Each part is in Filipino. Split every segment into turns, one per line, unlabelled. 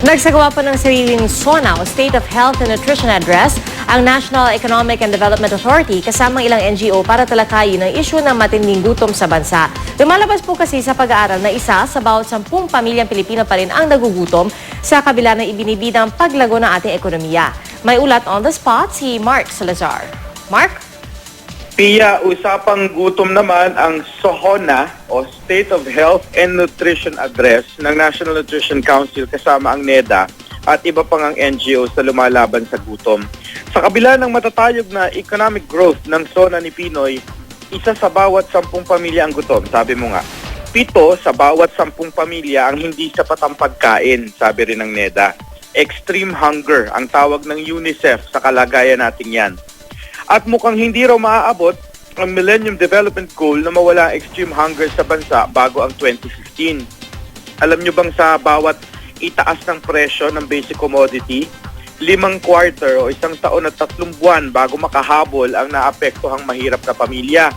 Nagsagawa po ng sariling SONA o State of Health and Nutrition Address ang National Economic and Development Authority kasamang ilang NGO para talakayin ang isyu ng matinding gutom sa bansa. Lumalabas po kasi sa pag-aaral na isa sa bawat 10 pamilyang Pilipino pa rin ang nagugutom sa kabila ng ibinibidang paglago ng ating ekonomiya. May ulat on the spot si Mark Salazar. Mark?
Pia, usapang gutom naman ang SOHONA o State of Health and Nutrition Address ng National Nutrition Council kasama ang NEDA at iba pang ang NGO sa lumalaban sa gutom. Sa kabila ng matatayog na economic growth ng SONA ni Pinoy, isa sa bawat 10 pamilya ang gutom, sabi mo nga. 7 sa bawat 10 pamilya ang hindi sapat ang pagkain, sabi rin ng NEDA. Extreme hunger ang tawag ng UNICEF sa kalagayan natin yan. At mukhang hindi raw maaabot ang Millennium Development Goal na mawala ang extreme hunger sa bansa bago ang 2015. Alam nyo bang sa bawat itaas ng presyo ng basic commodity, 5 quarter o 1 taon at 3 buwan bago makahabol ang naapektuhang mahirap na pamilya.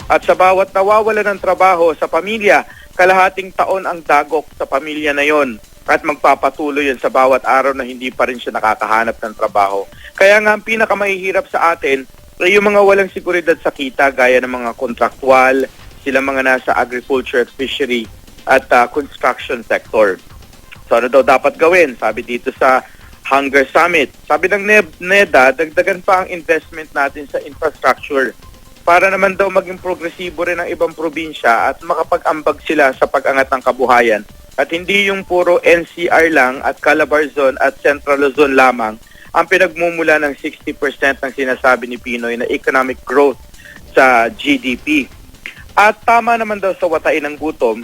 At sa bawat nawawala ng trabaho sa pamilya, kalahating taon ang dagok sa pamilya na yon. At magpapatuloy yan sa bawat araw na hindi pa rin siya nakakahanap ng trabaho. Kaya nga ang pinakamahihirap sa atin ay yung mga walang seguridad sa kita gaya ng mga kontraktual, sila mga nasa agriculture at fishery at construction sector. So ano daw dapat gawin? Sabi dito sa Hunger Summit. Sabi ng NEDA, dagdagan pa ang investment natin sa infrastructure para naman daw maging progresibo rin ang ibang probinsya at makapag-ambag sila sa pag-angat ng kabuhayan. At hindi yung puro NCR lang at Calabarzon at Central Luzon lamang ang pinagmumula ng 60% ng sinasabi ni Pinoy na economic growth sa GDP. At tama naman daw sa watain ng gutom,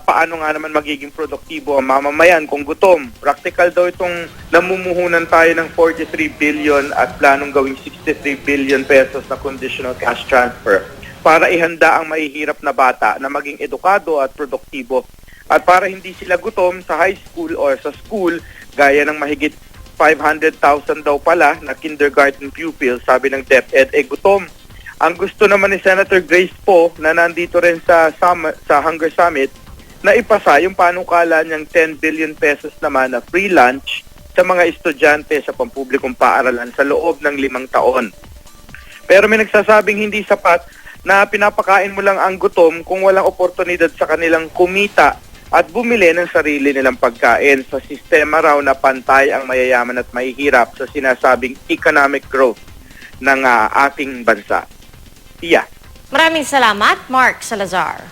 paano nga naman magiging produktibo ang mamamayan kung gutom. Practical daw itong namumuhunan tayo ng 43 billion at planong gawing 63 billion pesos na conditional cash transfer para ihanda ang mahihirap na bata na maging edukado at produktibo. At para hindi sila gutom sa high school or sa school, gaya ng mahigit 500,000 daw pala na kindergarten pupils, sabi ng DepEd, gutom. Ang gusto naman ni Senator Grace Poe na nandito rin sa Hunger Summit na ipasa yung panukala niyang 10 billion pesos naman na free lunch sa mga estudyante sa pampublikong paaralan sa loob ng 5 taon. Pero may nagsasabing hindi sapat na pinapakain mo lang ang gutom kung walang oportunidad sa kanilang kumita at bumili ng sarili nilang pagkain sa sistema raw na pantay ang mayayaman at mahihirap sa sinasabing economic growth ng ating bansa. Yeah.
Maraming salamat, Mark Salazar.